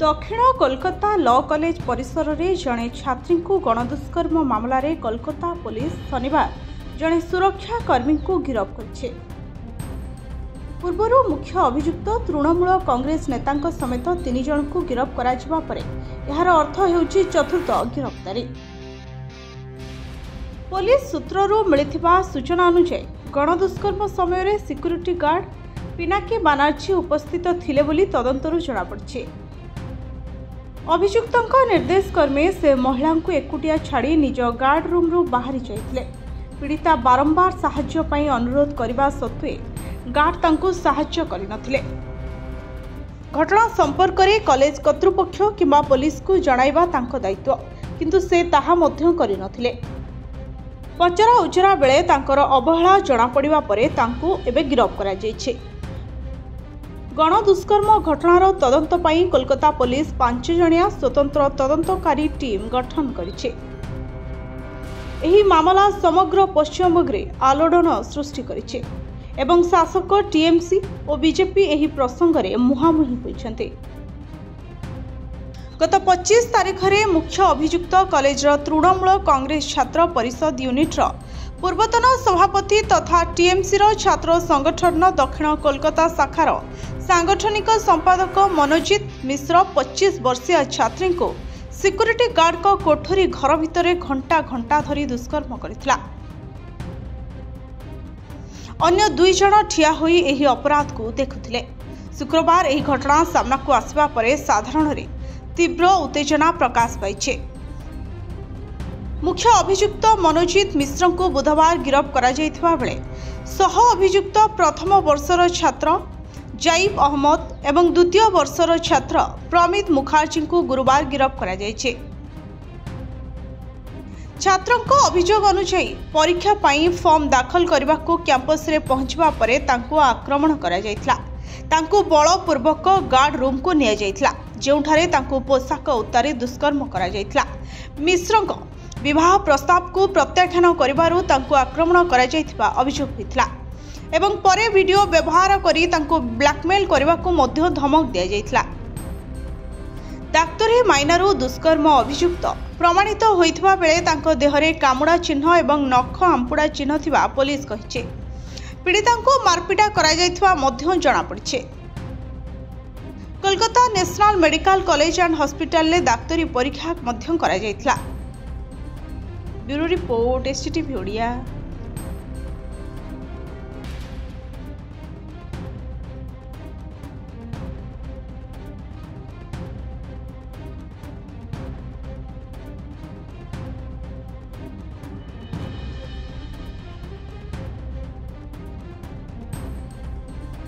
दक्षिण Kolkata law college परिसर में जड़े छात्री को गणदुष्कर्म मामलें कोलकाता पुलिस शनिवार जड़े सुरक्षाकर्मी को गिरफ्त कर पूर्वर मुख्य अभियुक्त तृणमूल कांग्रेस नेता समेत 3 जन को गिरफ्त कर यार अर्थ होउछि चतुर्थ गिरफ्तारी। पुलिस सूत्ररू मिलिथिबा सूचना अनुसार गणदुष्कर्म समय सिक्यूरिटी गार्ड पिनाकी बानार्जी उपस्थित थिले बोली तदंतरू जଣା पड़छि। अभियुक्त निर्देश क्रमे से महिला को एकुटिया छाड़ी निज गार्ड रूम रू बाहरी जाइथिले। पीड़िता बारंबार साहाय्य पई अनुरोध करने सत्वे गार्ड तांको साहाय्य करिनथिले। घटना संपर्क में कॉलेज कर्तृपक्ष किंबा पुलिस को जणाइबा तांको दायित्व, किंतु से ताहा मध्य करिनथिले। पचरा उचरा बेले तांकर अवहेला जଣା पड़िबा परे तांको एबे गिरफ्त करा जायछि। गणदुष्कर्म घटनार तदंत पाई कोलकाता पुलिस 5 जणिया स्वतंत्र तदंतकारी टीम गठन करिछि। एही मामला समग्र पश्चिमबंग आलोड़न सृष्टि करिछि एवं शासक टीएमसी और बीजेपी एही प्रसंग में मुहांमुही होइछन्ते। गत 25 तारिख में मुख्य अभियुक्त कॉलेजर तृणमूल कांग्रेस छात्र परिषद यूनिट्र पूर्वतन सभापति तथा टीएमसी छात्र संगठन दक्षिण कोलकाता शाखार सांगठनिक संपादक मनोजित मिश्र 25 वर्षीय छात्री को सिक्यूरिटी गार्ड को कोठरी घर भितर घंटा घंटा धरी दुष्कर्म करथिला। अन्य 2 जन ठिया होई एही अपराध को देखुथिले। शुक्रवार एही घटना सामना को आसिबा परे साधारण रे तीव्र उत्तेजना प्रकाश पाइछे। मुख्य अभियुक्त मनोजित मिश्र को बुधवार गिरफ्त करा जायथिबा बेले सह अभियुक्त प्रथम वर्षर छात्र जाइब अहमद एवं द्वितीय वर्षर छात्र प्रमित मुखर्जी को गुरुवार गिरफ्त करा जायछि। छात्रों को अभियोग अनुसार परीक्षा पाई फॉर्म दाखल करने को कैंपस रे पहुंचवा परे तांको आक्रमण करा जायथिला। तांको बलपूर्वक गार्ड रूम को निया जायथिला, जेउठारे तांको पोशाक उतारी दुष्कर्म करा जायथिला। मिश्रଙ୍କ विवाह प्रस्ताव को प्रत्याख्यान करिबारु तांको आक्रमण करा जायथिबा अभियोग होइथिला एवं परे वीडियो व्यवहार करी तांको ब्लैकमेल करने को मध्य धमक दिया जायथिला। डाक्तरी माइनारू दुष्कर्म अभियुक्त प्रमाणित होइथिबा बेले तांको देहरे कामुड़ा चिन्ह एवं नख आंपुड़ा चिन्ह थिबा पुलिस कहिছে। पीड़िता को मारपिटा करा जायथिबा मध्य जଣା पड़िছে। Kolkata national medical college and hospital ले डाक्तरी परीक्षा मध्य करा जायथिला। Bureau report STTV Odia.